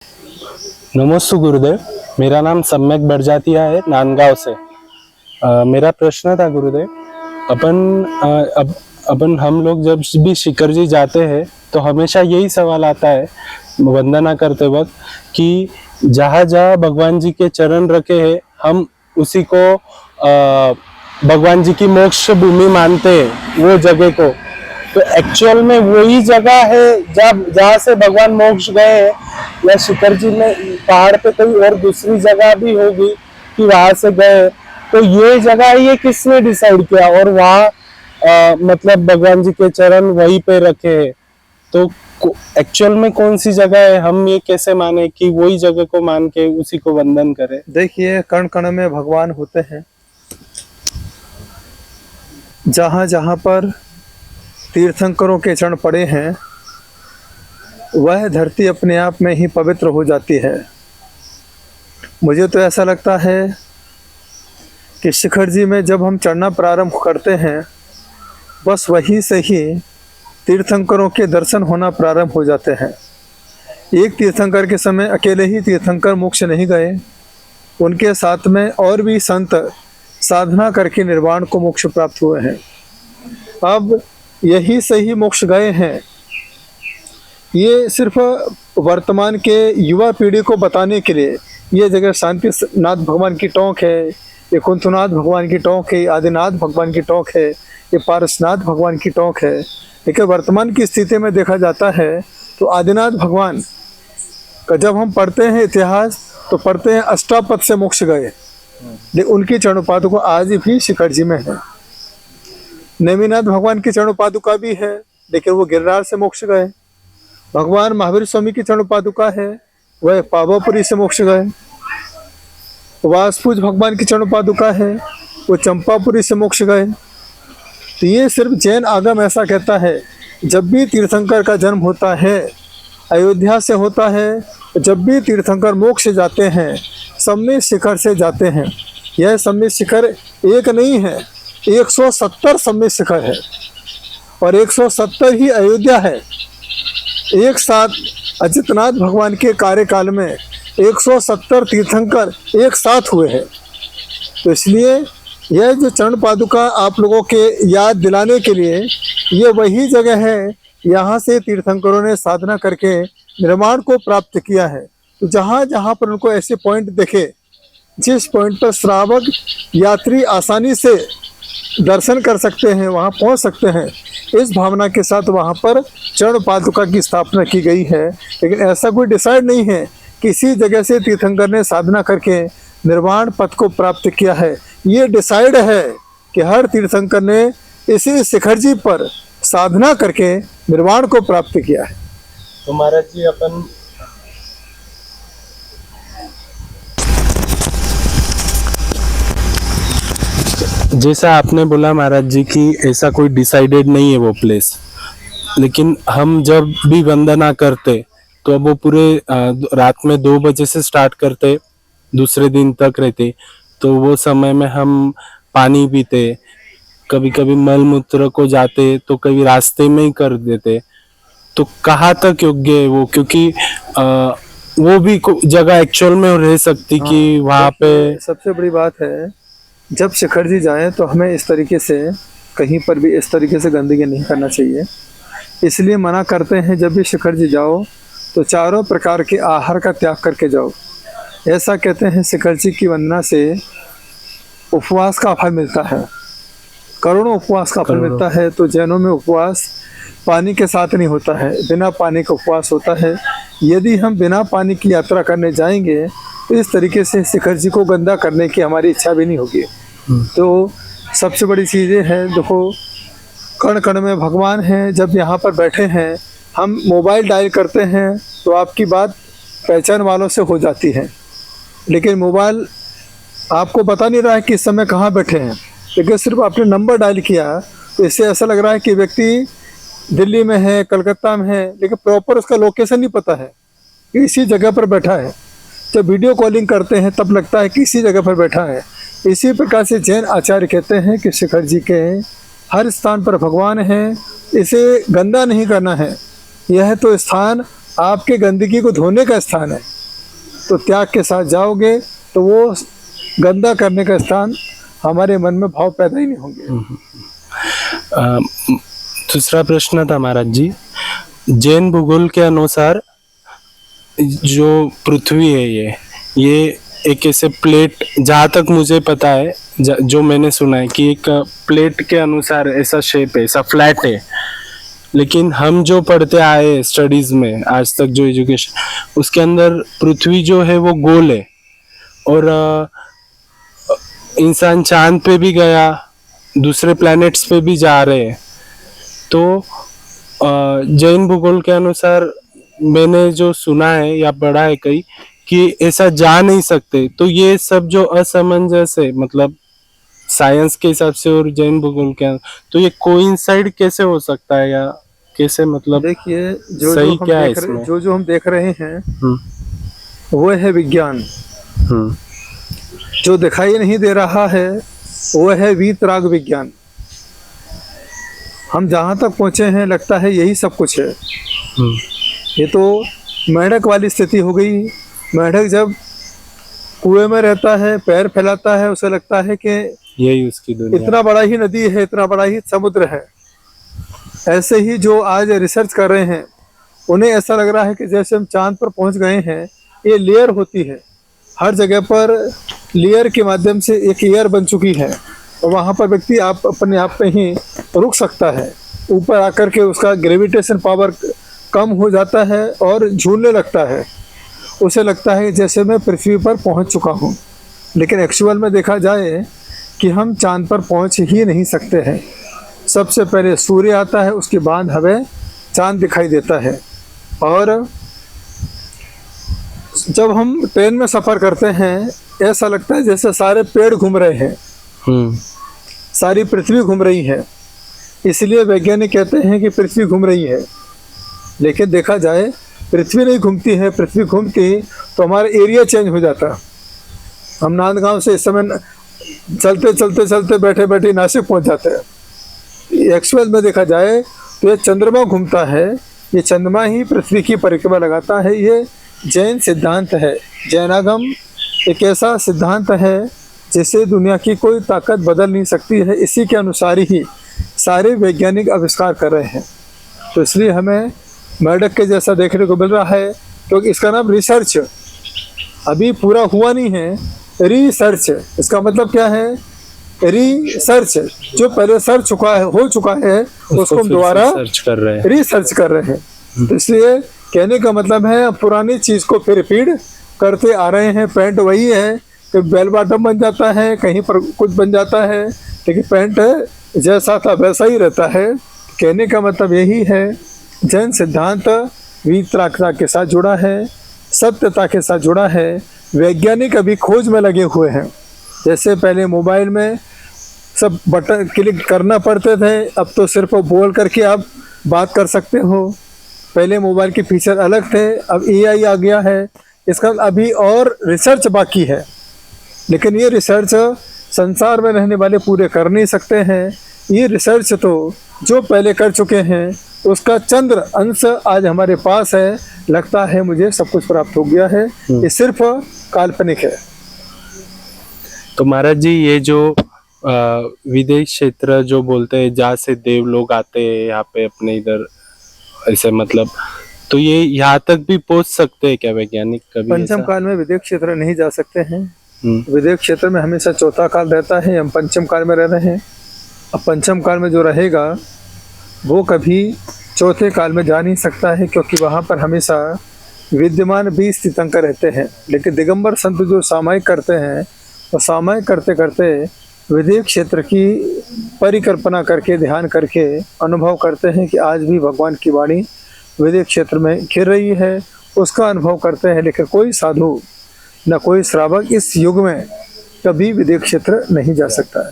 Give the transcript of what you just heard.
नमस्ते गुरुदेव। मेरा नाम सम्यक बड़जातिया है, नांदगांव से। मेरा प्रश्न था गुरुदेव, अपन हम लोग जब भी शिखर जी जाते हैं तो हमेशा यही सवाल आता है वंदना करते वक्त कि जहाँ जहाँ भगवान जी के चरण रखे हैं हम उसी को भगवान जी की मोक्ष भूमि मानते हैं, वो जगह को। तो एक्चुअल में वही जगह है जहाँ से भगवान मोक्ष गए हैं, या शिखर जी में पहाड़ पे कोई और दूसरी जगह भी होगी कि वहां से गए? तो ये जगह ये किसने डिसाइड किया? और वहाँ मतलब भगवान जी के चरण वहीं पे रखे हैं, तो एक्चुअल में कौन सी जगह है? हम ये कैसे माने कि वही जगह को मान के उसी को वंदन करें? देखिए, कण कण में भगवान होते हैं। जहाँ जहाँ पर तीर्थंकरों के चरण पड़े हैं वह धरती अपने आप में ही पवित्र हो जाती है। मुझे तो ऐसा लगता है कि शिखर जी में जब हम चढ़ना प्रारंभ करते हैं बस वहीं से ही तीर्थंकरों के दर्शन होना प्रारंभ हो जाते हैं। एक तीर्थंकर के समय अकेले ही तीर्थंकर मोक्ष नहीं गए, उनके साथ में और भी संत साधना करके निर्वाण को मोक्ष प्राप्त हुए हैं। अब यही से ही मोक्ष गए हैं। ये सिर्फ वर्तमान के युवा पीढ़ी को बताने के लिए ये जगह शांति नाथ भगवान की टोंक है, ये कुंथनाथ भगवान की टोंक है, आदिनाथ भगवान की टोंक है, ये पारसनाथ भगवान की टोंक है। लेकिन वर्तमान की स्थिति में देखा जाता है तो आदिनाथ भगवान का जब हम पढ़ते हैं इतिहास तो पढ़ते हैं अष्टापद से मोक्ष गए, लेकिन उनकी चरणोपादुका आज भी शिखर जी में है। नेमिनाथ भगवान की चरणोपादुका भी है, लेकिन वो गिरनार से मोक्ष गए। भगवान महावीर स्वामी की चरणोपादुका है, वह पावापुरी से मोक्ष गए। वासपूज भगवान की चरणोपादुका है, वो चंपापुरी से मोक्ष गए। तो ये सिर्फ जैन आगम ऐसा कहता है, जब भी तीर्थंकर का जन्म होता है अयोध्या से होता है, जब भी तीर्थंकर मोक्ष जाते हैं सम्मित शिखर से जाते हैं। यह सम्मित शिखर एक नहीं है, 170 सम्मित शिखर है और 170 ही अयोध्या है। एक साथ अजितनाथ भगवान के कार्यकाल में 170 तीर्थंकर एक साथ हुए हैं। तो इसलिए यह जो चरण पादुका आप लोगों के याद दिलाने के लिए ये वही जगह है, यहाँ से तीर्थंकरों ने साधना करके निर्माण को प्राप्त किया है। तो जहाँ जहाँ पर उनको ऐसे पॉइंट देखे जिस पॉइंट पर श्रावक यात्री आसानी से दर्शन कर सकते हैं, वहाँ पहुँच सकते हैं, इस भावना के साथ वहाँ पर चरण पादुका की स्थापना की गई है। लेकिन ऐसा कोई डिसाइड नहीं है किसी जगह से तीर्थंकर ने साधना करके निर्वाण पद को प्राप्त किया है। ये डिसाइड है कि हर तीर्थंकर ने इसी शिखर जी पर साधना करके निर्वाण को प्राप्त किया है। तो महाराज जी अपन जैसा आपने बोला महाराज जी कि ऐसा कोई डिसाइडेड नहीं है वो प्लेस, लेकिन हम जब भी वंदना करते तो वो पूरे रात में 2 बजे से स्टार्ट करते, दूसरे दिन तक रहते। तो वो समय में हम पानी पीते, कभी कभी मल मूत्र को जाते तो कभी रास्ते में ही कर देते। तो कहाँ तक योग्य है वो? क्योंकि वो भी जगह एक्चुअल में रह सकती कि वहाँ पे। सबसे बड़ी बात है, जब शिखर जी जाएं तो हमें इस तरीके से कहीं पर भी इस तरीके से गंदगी नहीं करना चाहिए। इसलिए मना करते हैं जब भी शिखर जी जाओ तो चारों प्रकार के आहार का त्याग करके जाओ। ऐसा कहते हैं शिखर जी की वंदना से उपवास का फल मिलता है, करोड़ों उपवास का फल मिलता है। तो जैनों में उपवास पानी के साथ नहीं होता है, बिना पानी का उपवास होता है। यदि हम बिना पानी की यात्रा करने जाएंगे इस तरीके से शिखर जी को गंदा करने की हमारी इच्छा भी नहीं होगी। तो सबसे बड़ी चीज़ें हैं, देखो कण कण में भगवान हैं। जब यहाँ पर बैठे हैं हम मोबाइल डायल करते हैं तो आपकी बात पहचान वालों से हो जाती है, लेकिन मोबाइल आपको बता नहीं रहा है कि इस समय कहाँ बैठे हैं। लेकिन सिर्फ आपने नंबर डायल किया तो इससे ऐसा लग रहा है कि व्यक्ति दिल्ली में है, कलकत्ता में है, लेकिन प्रॉपर उसका लोकेशन नहीं पता है कि इसी जगह पर बैठा है। जब वीडियो कॉलिंग करते हैं तब लगता है कि इसी जगह पर बैठा है। इसी प्रकार से जैन आचार्य कहते हैं कि शिखर जी के हर स्थान पर भगवान हैं, इसे गंदा नहीं करना है। यह तो स्थान आपके गंदगी को धोने का स्थान है, तो त्याग के साथ जाओगे तो वो गंदा करने का स्थान हमारे मन में भाव पैदा ही नहीं होंगे। दूसरा प्रश्न था महाराज जी, जैन भूगोल के अनुसार जो पृथ्वी है ये एक ऐसे प्लेट, जहाँ तक मुझे पता है, जो मैंने सुना है कि एक प्लेट के अनुसार ऐसा शेप है, ऐसा फ्लैट है। लेकिन हम जो पढ़ते आए स्टडीज में आज तक, जो एजुकेशन, उसके अंदर पृथ्वी जो है वो गोल है। और इंसान चांद पे भी गया, दूसरे प्लैनेट्स पे भी जा रहे हैं। तो जैन भूगोल के अनुसार मैंने जो सुना है या पढ़ा है कहीं कि ऐसा जा नहीं सकते। तो ये सब जो असमंजस है, मतलब साइंस के हिसाब से और जैन भूगोल के, तो ये कोइंसाइड कैसे हो सकता है, या कैसे, मतलब देखिए सही क्या है इसमें? जो हम देख रहे हैं वो है विज्ञान। जो दिखाई नहीं दे रहा है वो है वीतराग विज्ञान। हम जहाँ तक पहुँचे हैं लगता है यही सब कुछ है। ये तो मेंढक वाली स्थिति हो गई। मेंढक जब कुएं में रहता है, पैर फैलाता है, उसे लगता है कि यही उसकी दुनिया, इतना बड़ा ही नदी है, इतना बड़ा ही समुद्र है। ऐसे ही जो आज रिसर्च कर रहे हैं उन्हें ऐसा लग रहा है कि जैसे हम चांद पर पहुंच गए हैं। ये लेयर होती है, हर जगह पर लेयर के माध्यम से एक एयर बन चुकी है, और वहाँ पर व्यक्ति आप अपने आप पे ही रुक सकता है। ऊपर आकर के उसका ग्रेविटेशन पावर कम हो जाता है और झूलने लगता है। उसे लगता है जैसे मैं पृथ्वी पर पहुंच चुका हूं। लेकिन एक्चुअल में देखा जाए कि हम चांद पर पहुंच ही नहीं सकते हैं। सबसे पहले सूर्य आता है, उसके बाद हमें चांद दिखाई देता है। और जब हम ट्रेन में सफ़र करते हैं ऐसा लगता है जैसे सारे पेड़ घूम रहे हैं, सारी पृथ्वी घूम रही है। इसलिए वैज्ञानिक कहते हैं कि पृथ्वी घूम रही है। लेकिन देखा जाए पृथ्वी नहीं घूमती है। पृथ्वी घूमती तो हमारा एरिया चेंज हो जाता। हम नांदगांव से इस समय चलते चलते चलते बैठे बैठे नासिक पहुंच जाते हैं। एक्चुअल में देखा जाए तो ये चंद्रमा घूमता है, ये चंद्रमा ही पृथ्वी की परिक्रमा लगाता है। ये जैन सिद्धांत है। जैनागम एक ऐसा सिद्धांत है जिसे दुनिया की कोई ताकत बदल नहीं सकती है। इसी के अनुसार ही सारे वैज्ञानिक आविष्कार कर रहे हैं। तो इसलिए हमें मेंढक के जैसा देखने को मिल रहा है, क्योंकि इसका नाम रिसर्च अभी पूरा हुआ नहीं है। रिसर्च इसका मतलब क्या है? रिसर्च, जो पहले सर्च हो चुका है उसको हम दोबारा रिसर्च कर रहे हैं। तो इसलिए कहने का मतलब है पुरानी चीज को फिर रिपीट करते आ रहे हैं। पैंट वही है कि बेल बॉटम बन जाता है, कहीं पर कुछ बन जाता है, लेकिन पैंट जैसा था वैसा ही रहता है। कहने का मतलब यही है, जैन सिद्धांत वीतरागता के साथ जुड़ा है, सत्यता के साथ जुड़ा है। वैज्ञानिक अभी खोज में लगे हुए हैं। जैसे पहले मोबाइल में सब बटन क्लिक करना पड़ते थे, अब तो सिर्फ बोल करके आप बात कर सकते हो। पहले मोबाइल के फीचर अलग थे, अब AI आ गया है। इसका अभी और रिसर्च बाकी है, लेकिन ये रिसर्च संसार में रहने वाले पूरे कर नहीं सकते हैं। ये रिसर्च तो जो पहले कर चुके हैं उसका चंद्र अंश आज हमारे पास है। लगता है मुझे सब कुछ प्राप्त हो गया है। ये सिर्फ काल्पनिक है। तो महाराज जी, ये जो विदेश क्षेत्र जो बोलते हैं जहाँ से देव लोग आते हैं यहाँ पे अपने इधर, ऐसे मतलब, तो ये यहाँ तक भी पहुँच सकते हैं क्या वैज्ञानिक? कभी पंचम काल में विदेश क्षेत्र नहीं जा सकते हैं। विदेश क्षेत्र में हमेशा चौथा काल रहता है, हम पंचम काल में रह रहे हैं। अब पंचम काल में जो रहेगा वो कभी चौथे काल में जा नहीं सकता है, क्योंकि वहाँ पर हमेशा विद्यमान 20 तीर्थंकर रहते हैं। लेकिन दिगंबर संत जो सामायिक करते हैं, वो सामायिक करते करते विदेश क्षेत्र की परिकल्पना करके, ध्यान करके अनुभव करते हैं कि आज भी भगवान की वाणी विदेश क्षेत्र में खिर रही है। उसका अनुभव करते हैं। लेकिन कोई साधु न कोई श्रावक इस युग में कभी विदेश क्षेत्र नहीं जा सकता है।